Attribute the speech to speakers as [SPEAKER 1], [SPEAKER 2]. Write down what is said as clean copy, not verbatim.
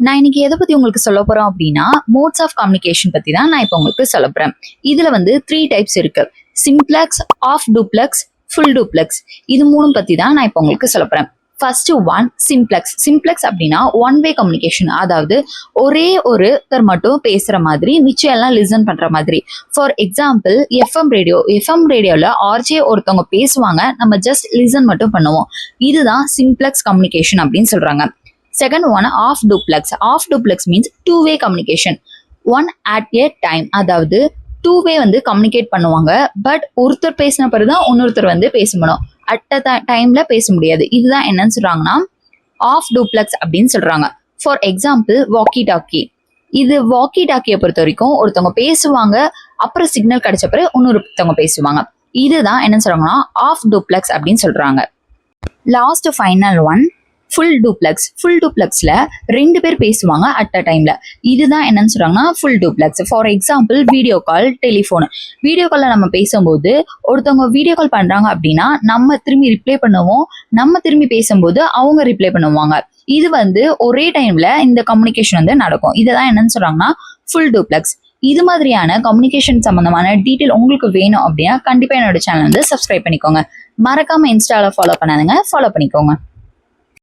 [SPEAKER 1] நான் இன்னைக்கு எதை பத்தி உங்களுக்கு சொல்ல போறோம் அப்படின்னா மோட்ஸ் ஆஃப் கம்யூனிகேஷன் பத்தி தான் நான் இப்போ உங்களுக்கு சொல்ல போறேன். இதுல வந்து 3 டைப்ஸ் இருக்கு. Simplex, half duplex, full duplex. இது மூணும் பத்தி தான் நான் இப்போ உங்களுக்கு சொல்ல போறேன். First one simplex. சிம்ப்ளெக்ஸ் அப்படின்னா ஒன் வே கம்யூனிகேஷன், அதாவது ஒரே ஒருத்தர் மட்டும் பேசுற மாதிரி மிச்சம் எல்லாம் லிசன் பண்ற மாதிரி. ஃபார் எக்ஸாம்பிள் எஃப்எம் ரேடியோவில் ஆர்ஜே ஒருத்தவங்க பேசுவாங்க, நம்ம ஜஸ்ட் லிசன் மட்டும் பண்ணுவோம். இதுதான் சிம்ப்ளெக்ஸ் கம்யூனிகேஷன் அப்படின்னு சொல்றாங்க. Second one half duplex. Half duplex means two way communication. One at a time, அதாவது டூ வே வந்து கம்யூனிகேட் பண்ணுவாங்க. பட் ஒருத்தர் பேசின பிறகுதான் இன்னொருத்தர் வந்து பேசணும். அட் அ டைம்ல பேச முடியாது. இதுதான் என்னன்னு சொல்றாங்கன்னா ஆஃப் டூப்ளெக்ஸ் அப்படின்னு சொல்றாங்க. For example walkie talkie. இது வாக்கி டாக்கியை பொறுத்த வரைக்கும் ஒருத்தவங்க பேசுவாங்க, அப்புறம் சிக்னல் கிடைச்ச பிறகு இன்னொருத்தவங்க பேசுவாங்க. இதுதான் என்ன சொல்றாங்கன்னா ஆஃப் டூப்ளெக்ஸ் அப்படின்னு சொல்றாங்க. Last final one full duplex. Full டூப்ளெக்ஸ்ல 2 பேர் பேசுவாங்க அட் அ டைம்ல. இதுதான் என்னன்னு சொல்றாங்கன்னா full duplex. For example video call, telephone. Video காலில் நம்ம பேசும்போது ஒருத்தவங்க வீடியோ கால் பண்றாங்க அப்படின்னா நம்ம திரும்பி ரிப்ளை பண்ணுவோம், நம்ம திரும்பி பேசும்போது அவங்க ரிப்ளை பண்ணுவாங்க. இது வந்து ஒரே டைம்ல இந்த கம்யூனிகேஷன் வந்து நடக்கும். இதுதான் என்னன்னு சொல்றாங்கன்னா ஃபுல் டூப்ளெக்ஸ். இது மாதிரியான கம்யூனிகேஷன் சம்பந்தமான டீட்டெயில் உங்களுக்கு வேணும் அப்படின்னா கண்டிப்பா என்னோட சேனல் வந்து சப்ஸ்கிரைப் பண்ணிக்கோங்க. மறக்காம இன்ஸ்டால ஃபாலோ பண்ணாதுங்க, ஃபாலோ பண்ணிக்கோங்க.